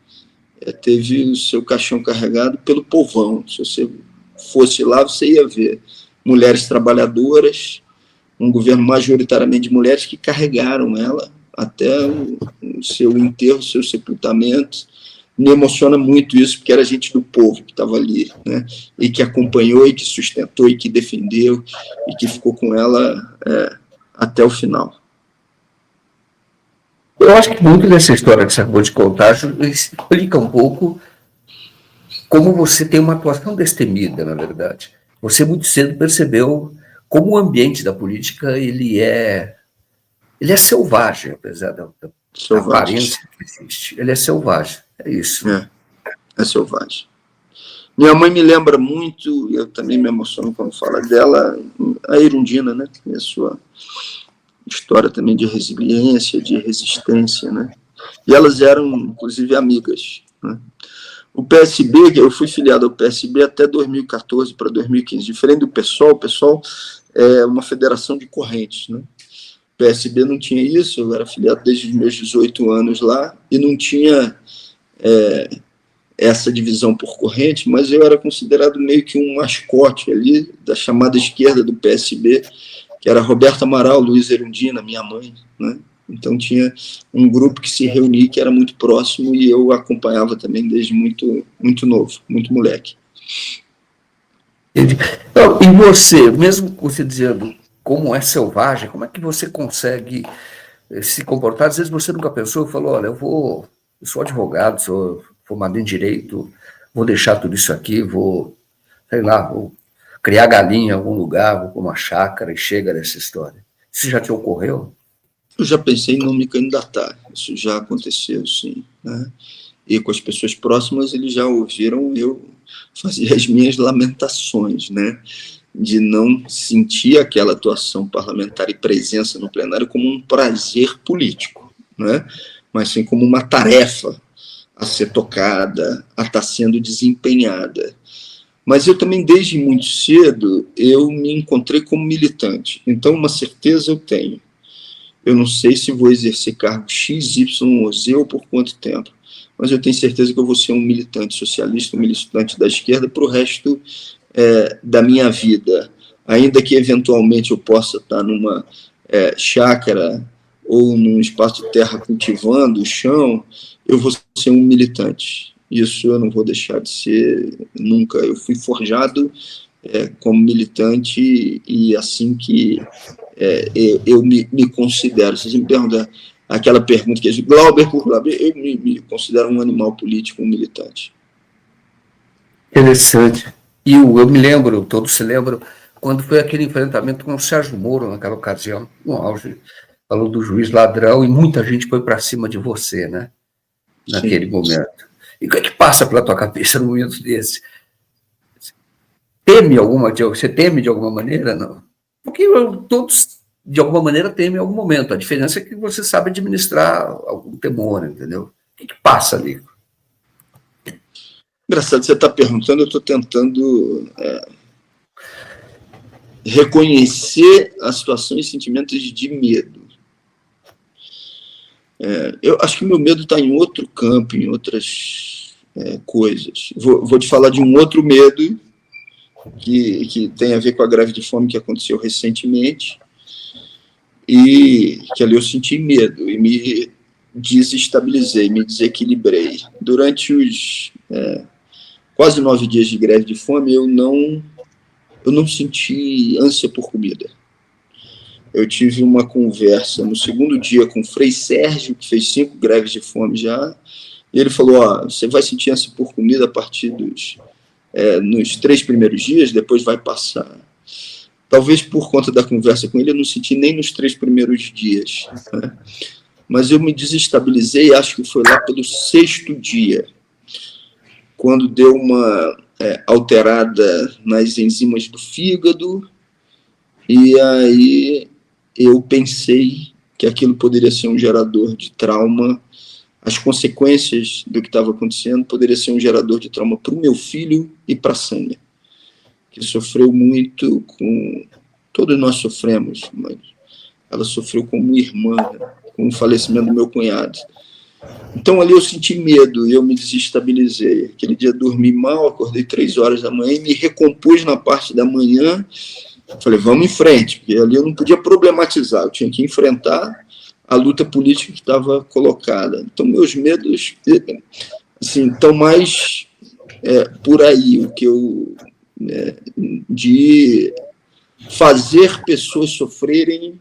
teve o seu caixão carregado pelo povão. Se você fosse lá, você ia ver mulheres trabalhadoras, um governo majoritariamente de mulheres que carregaram ela até o seu enterro, o seu sepultamento. Me emociona muito isso, porque era gente do povo que estava ali, né? E que acompanhou, e que sustentou, e que defendeu, e que ficou com ela até o final. Eu acho que muito dessa história que você acabou de contar explica um pouco como você tem uma atuação destemida, na verdade. Você muito cedo percebeu como o ambiente da política ele é selvagem, apesar da aparência que existe. Ele é selvagem, é isso. É selvagem. Minha mãe me lembra muito, e eu também me emociono quando fala dela, a Erundina, né? E a sua história também de resiliência, de resistência, né? E elas eram, inclusive, amigas, né? O PSB, eu fui filiado ao PSB até 2014 para 2015. Diferente do PSOL, o PSOL é uma federação de correntes, né? O PSB não tinha isso, eu era filiado desde os meus 18 anos lá, e não tinha essa divisão por corrente, mas eu era considerado meio que um mascote ali da chamada esquerda do PSB, que era Roberto Amaral, Luiz Erundina, minha mãe, né? Então tinha um grupo que se reunia, que era muito próximo, e eu acompanhava também desde muito, muito novo, muito moleque. Então, e você, mesmo você dizendo como é selvagem, como é que você consegue se comportar? Às vezes você nunca pensou, falou, olha, eu sou advogado, sou formado em direito, vou deixar tudo isso aqui, vou criar galinha em algum lugar, vou para uma chácara e chega nessa história. Isso já te ocorreu? Eu já pensei em não me candidatar, isso já aconteceu, sim, né? E com as pessoas próximas, eles já ouviram eu fazer as minhas lamentações, né? De não sentir aquela atuação parlamentar e presença no plenário como um prazer político, né? Mas sim como uma tarefa a ser tocada, a estar sendo desempenhada. Mas eu também, desde muito cedo, eu me encontrei como militante. Então, uma certeza eu tenho. Eu não sei se vou exercer cargo X, Y ou Z ou por quanto tempo, mas eu tenho certeza que eu vou ser um militante socialista, um militante da esquerda para o resto da minha vida. Ainda que, eventualmente, eu possa estar numa chácara ou num espaço de terra cultivando o chão, eu vou ser um militante. Isso eu não vou deixar de ser nunca. Eu fui forjado como militante e assim que eu me considero. Se você me perguntar aquela pergunta que é de Glauber por Glauber, eu me considero um animal político, um militante. Interessante. E eu me lembro, todos se lembram, quando foi aquele enfrentamento com o Sérgio Moro, naquela ocasião, no auge, falou do juiz ladrão, e muita gente foi para cima de você, né? Naquele momento. E o que é que passa pela tua cabeça num momento desse? Você teme de alguma maneira? Não. Porque todos, de alguma maneira, temem em algum momento. A diferença é que você sabe administrar algum temor, entendeu? O que passa ali? Engraçado, você está perguntando, eu estou tentando reconhecer a situação e sentimentos de medo. Eu acho que o meu medo está em outro campo, em outras coisas. Vou te falar de um outro medo que tem a ver com a greve de fome que aconteceu recentemente, e que ali eu senti medo e me desestabilizei, me desequilibrei. Durante os quase 9 dias de greve de fome, eu não senti ânsia por comida. Eu tive uma conversa no segundo dia com o Frei Sérgio, que fez 5 greves de fome já, e ele falou, você vai sentir ânsia por comida a partir nos 3 primeiros dias, depois vai passar. Talvez por conta da conversa com ele, eu não senti nem nos 3 primeiros dias, né? Mas eu me desestabilizei, acho que foi lá pelo 6º dia, quando deu uma alterada nas enzimas do fígado, e aí eu pensei que aquilo poderia ser um gerador de trauma. As consequências do que estava acontecendo poderia ser um gerador de trauma para o meu filho e para a Sânia, que sofreu muito com... Todos nós sofremos, mas ela sofreu como irmã, né, com o falecimento do meu cunhado. Então ali eu senti medo e eu me desestabilizei. Aquele dia dormi mal, acordei 3 horas da manhã e me recompus na parte da manhã. Falei, vamos em frente, porque ali eu não podia problematizar, eu tinha que enfrentar a luta política que estava colocada. Então meus medos, assim, estão mais por aí, o que eu de fazer pessoas sofrerem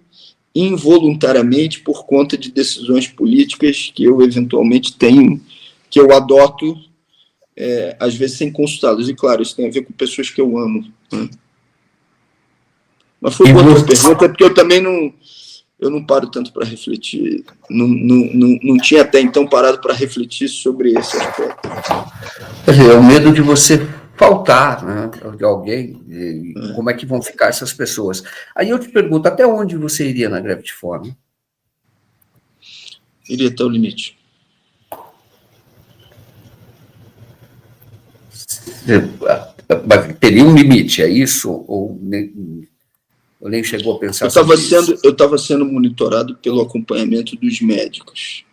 involuntariamente por conta de decisões políticas que eu eventualmente tenho, que eu adoto, às vezes sem consultá-los. E, claro, isso tem a ver com pessoas que eu amo. Né? Mas foi boa a tua pergunta, porque eu também não paro tanto para refletir. Não tinha até então parado para refletir sobre esse aspecto. Quer dizer, é o medo de você faltar, né, de alguém, como é que vão ficar essas pessoas. Aí eu te pergunto, até onde você iria na greve de fome? Iria até o limite. Teria um limite, é isso? Ou nem chegou a pensar sobre isso? Eu estava sendo monitorado pelo acompanhamento dos médicos.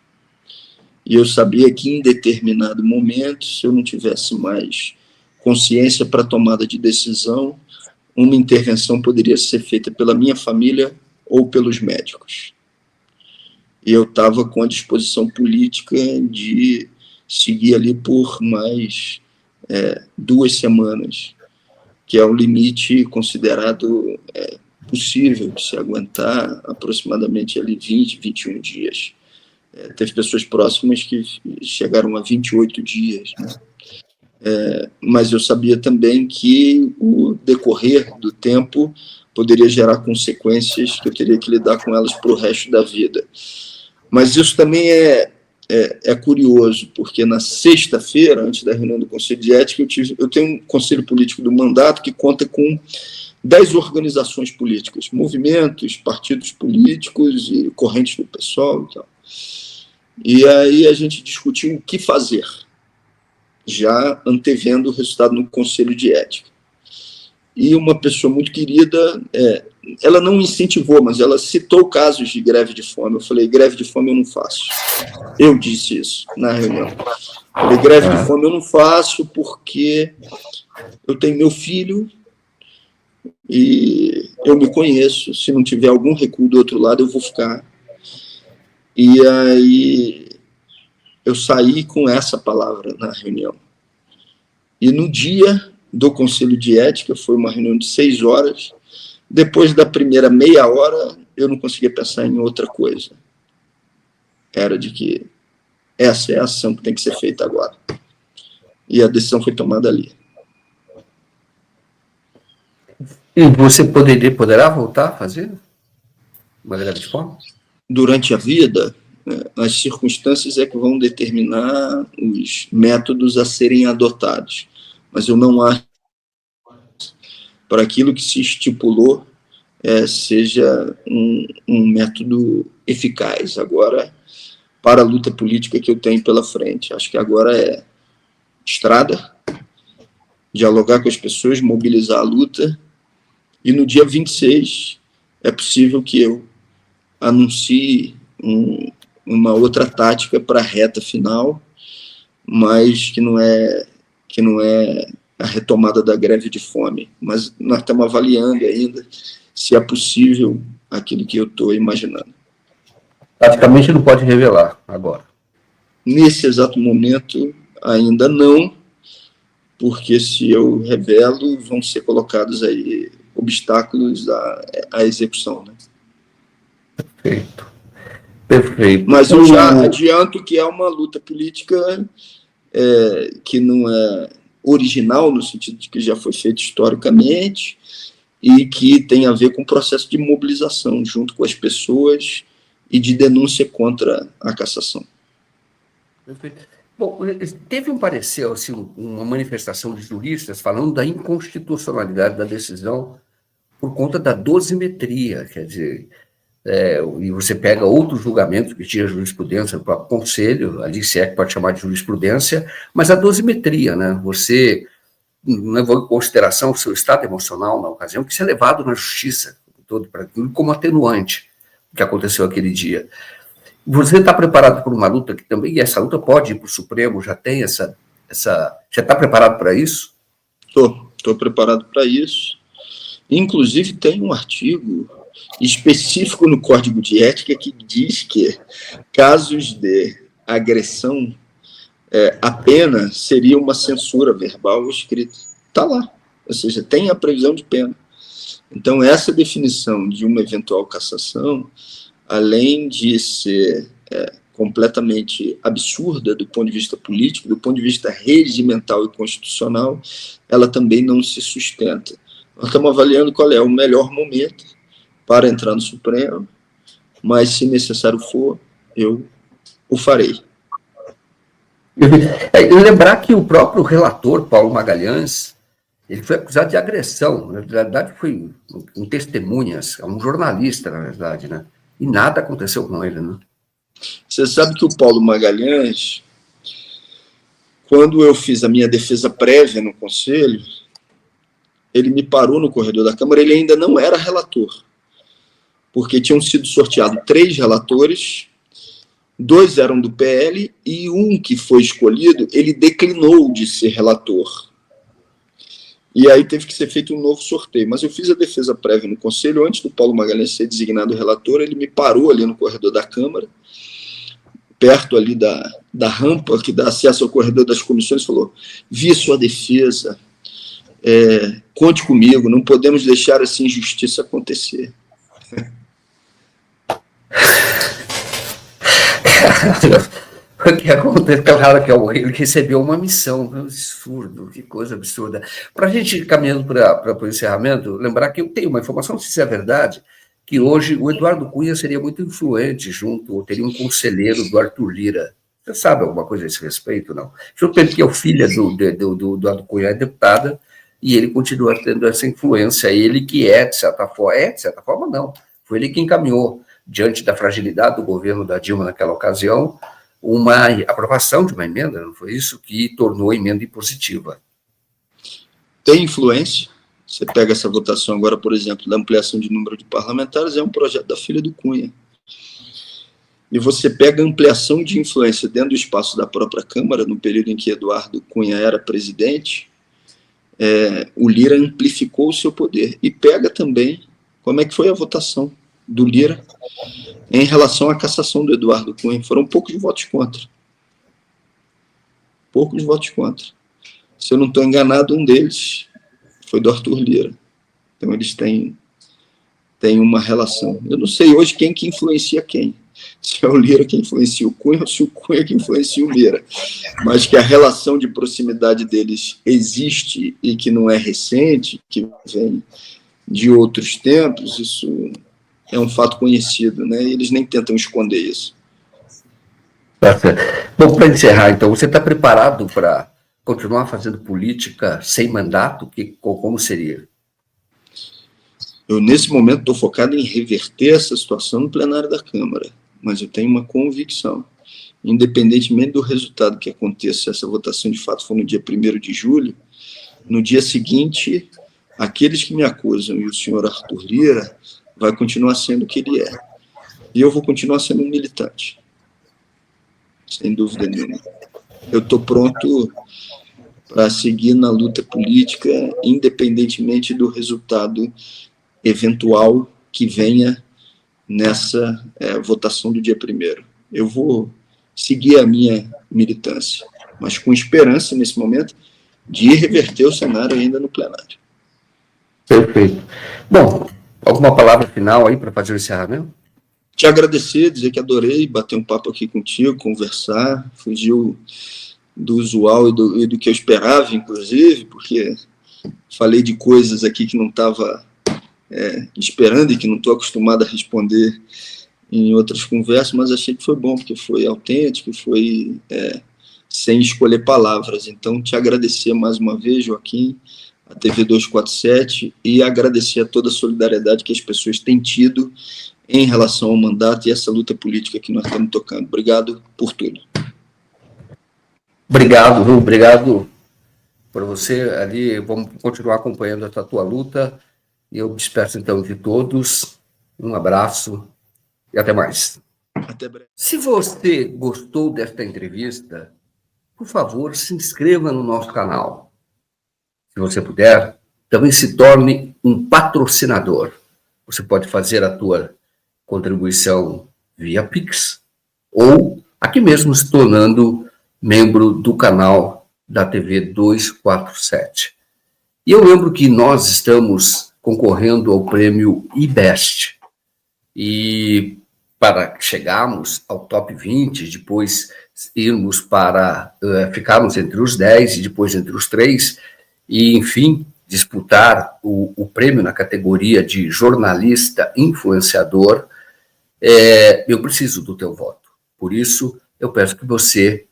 E eu sabia que em determinado momento, se eu não tivesse mais consciência para tomada de decisão, uma intervenção poderia ser feita pela minha família ou pelos médicos. E eu estava com a disposição política de seguir ali por mais 2 semanas, que é o limite considerado possível de se aguentar aproximadamente ali 20, 21 dias. Teve pessoas próximas que chegaram a 28 dias, né? Mas eu sabia também que o decorrer do tempo poderia gerar consequências que eu teria que lidar com elas para o resto da vida. Mas isso também é curioso, porque na sexta-feira, antes da reunião do Conselho de Ética, eu tenho um conselho político do mandato que conta com 10 organizações políticas, movimentos, partidos políticos e correntes do PSOL e tal. E aí a gente discutiu o que fazer, já antevendo o resultado no Conselho de Ética. E uma pessoa muito querida, ela não incentivou, mas ela citou casos de greve de fome. Eu falei, greve de fome eu não faço. Eu disse isso na reunião. Eu falei, greve de fome eu não faço porque eu tenho meu filho e eu me conheço. Se não tiver algum recuo do outro lado, eu vou ficar. E aí eu saí com essa palavra na reunião. E no dia do Conselho de Ética, foi uma reunião de 6 horas, depois da primeira meia hora, eu não conseguia pensar em outra coisa. Era de que essa é a ação que tem que ser feita agora. E a decisão foi tomada ali. E você poderá voltar a fazer uma greve de fome? Durante a vida, as circunstâncias é que vão determinar os métodos a serem adotados. Mas eu não acho para aquilo que se estipulou seja um método eficaz. Agora, para a luta política que eu tenho pela frente, acho que agora é estrada, dialogar com as pessoas, mobilizar a luta, e no dia 26 é possível que eu anuncie uma outra tática para a reta final, mas que não é a retomada da greve de fome. Mas nós estamos avaliando ainda se é possível aquilo que eu estou imaginando. Praticamente não pode revelar agora. Nesse exato momento, ainda não, porque se eu revelo, vão ser colocados aí obstáculos à execução, né? Perfeito. Mas eu já adianto que é uma luta política que não é original, no sentido de que já foi feita historicamente, e que tem a ver com o processo de mobilização junto com as pessoas e de denúncia contra a cassação. Perfeito. Bom, teve um parecer, assim, uma manifestação de juristas falando da inconstitucionalidade da decisão por conta da dosimetria, quer dizer, e você pega outros julgamentos que tinha jurisprudência, o próprio conselho, ali se é que pode chamar de jurisprudência, mas a dosimetria, né? Você não levou em consideração o seu estado emocional na ocasião, que isso é levado na justiça todo para aquilo como atenuante. que aconteceu aquele dia. Você está preparado para uma luta que também, e essa luta pode ir para o Supremo, já tem já está preparado para isso? Estou preparado para isso. Inclusive, tem um artigo específico no Código de Ética que diz que casos de agressão, a pena seria uma censura verbal ou escrita. Está lá. Ou seja, tem a previsão de pena. Então, essa definição de uma eventual cassação, além de ser completamente absurda do ponto de vista político, do ponto de vista regimental e constitucional, ela também não se sustenta. Nós estamos avaliando qual é o melhor momento para entrar no Supremo, mas, se necessário for, eu o farei. Lembrar que o próprio relator, Paulo Magalhães, ele foi acusado de agressão. Na verdade, foi com testemunhas, um jornalista, na verdade, né? E nada aconteceu com ele, né? Você sabe que o Paulo Magalhães, quando eu fiz a minha defesa prévia no Conselho, ele me parou no corredor da Câmara, ele ainda não era relator, porque tinham sido sorteados 3 relatores, 2 eram do PL, e um que foi escolhido, ele declinou de ser relator. E aí teve que ser feito um novo sorteio. Mas eu fiz a defesa prévia no Conselho, antes do Paulo Magalhães ser designado relator, ele me parou ali no corredor da Câmara, perto ali da rampa que dá acesso ao corredor das comissões, falou: vi sua defesa, conte comigo, não podemos deixar essa injustiça acontecer. O que acontece, claro que ele recebeu uma missão, um absurdo, que coisa absurda. Para a gente ir caminhando para o encerramento, lembrar que eu tenho uma informação, não sei se é verdade, que hoje o Eduardo Cunha seria muito influente junto, ou teria um conselheiro do Arthur Lira. Você sabe alguma coisa a esse respeito, não? Junto com ele, que é o filho do Eduardo Cunha, é deputada, e ele continua tendo essa influência, ele que de certa forma não, foi ele que encaminhou, diante da fragilidade do governo da Dilma naquela ocasião, uma aprovação de uma emenda, não foi isso? Que tornou a emenda impositiva. Tem influência. Você pega essa votação agora, por exemplo, da ampliação de número de parlamentares, é um projeto da filha do Cunha. E você pega a ampliação de influência dentro do espaço da própria Câmara, no período em que Eduardo Cunha era presidente, o Lira amplificou o seu poder. E pega também como é que foi a votação do Lira em relação à cassação do Eduardo Cunha. Foram poucos votos contra. Poucos votos contra. Se eu não estou enganado, um deles foi do Arthur Lira. Então, eles têm uma relação. Eu não sei hoje quem que influencia quem. Se é o Lira que influencia o Cunha ou se o Cunha que influencia o Lira. Mas que a relação de proximidade deles existe e que não é recente, que vem de outros tempos, isso é um fato conhecido, né? E eles nem tentam esconder isso. Bom, para encerrar, então, você está preparado para continuar fazendo política sem mandato? Como seria? Eu, nesse momento, estou focado em reverter essa situação no plenário da Câmara, mas eu tenho uma convicção, independentemente do resultado que aconteça, se essa votação de fato for no dia 1º de julho, no dia seguinte, aqueles que me acusam e o senhor Arthur Lira vai continuar sendo o que ele é. E eu vou continuar sendo um militante, sem dúvida nenhuma. Eu estou pronto para seguir na luta política, independentemente do resultado eventual que venha nessa votação do dia 1º. Eu vou seguir a minha militância, mas com esperança, nesse momento, de reverter o cenário ainda no plenário. Perfeito. Bom, alguma palavra final aí para fazer o encerramento? Te agradecer, dizer que adorei bater um papo aqui contigo, conversar, fugiu do usual e do que eu esperava, inclusive, porque falei de coisas aqui que não estava esperando e que não estou acostumado a responder em outras conversas, mas achei que foi bom, porque foi autêntico, foi sem escolher palavras. Então, te agradecer mais uma vez, Joaquim, a TV 247, e agradecer a toda a solidariedade que as pessoas têm tido em relação ao mandato e essa luta política que nós estamos tocando. Obrigado por tudo. Obrigado por você ali. Vamos continuar acompanhando a tua luta. E eu me despeço, então, de todos. Um abraço e até mais. Até breve. Se você gostou desta entrevista, por favor, se inscreva no nosso canal. Se você puder, também se torne um patrocinador. Você pode fazer a tua contribuição via Pix ou aqui mesmo se tornando membro do canal da TV 247. E eu lembro que nós estamos concorrendo ao prêmio IBEST. E para chegarmos ao top 20, depois irmos para ficarmos entre os 10 e depois entre os 3, e enfim, disputar o prêmio na categoria de jornalista influenciador, eu preciso do teu voto. Por isso, eu peço que você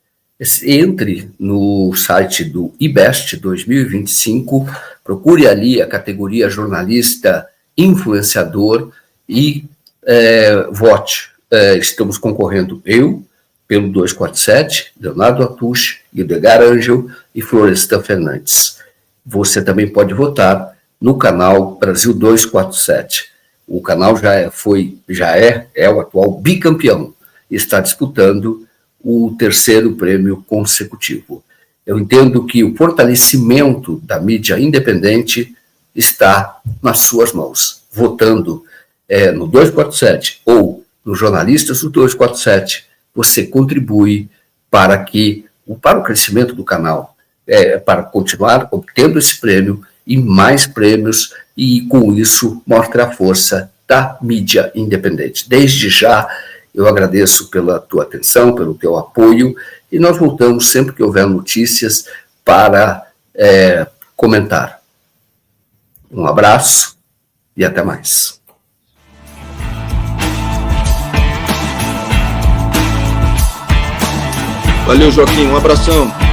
entre no site do IBEST 2025, procure ali a categoria jornalista influenciador e vote. Estamos concorrendo eu, pelo 247, Leonardo Atush, Edgar Angel e Florestan Fernandes. Você também pode votar no canal Brasil 247. O canal já é o atual bicampeão e está disputando o 3º prêmio consecutivo. Eu entendo que o fortalecimento da mídia independente está nas suas mãos. Votando no 247 ou nos jornalistas do 247, você contribui para o crescimento do canal, para continuar obtendo esse prêmio e mais prêmios, e com isso mostra a força da mídia independente. Desde já, eu agradeço pela tua atenção, pelo teu apoio, e nós voltamos sempre que houver notícias para comentar. Um abraço e até mais. Valeu, Joaquim, um abração.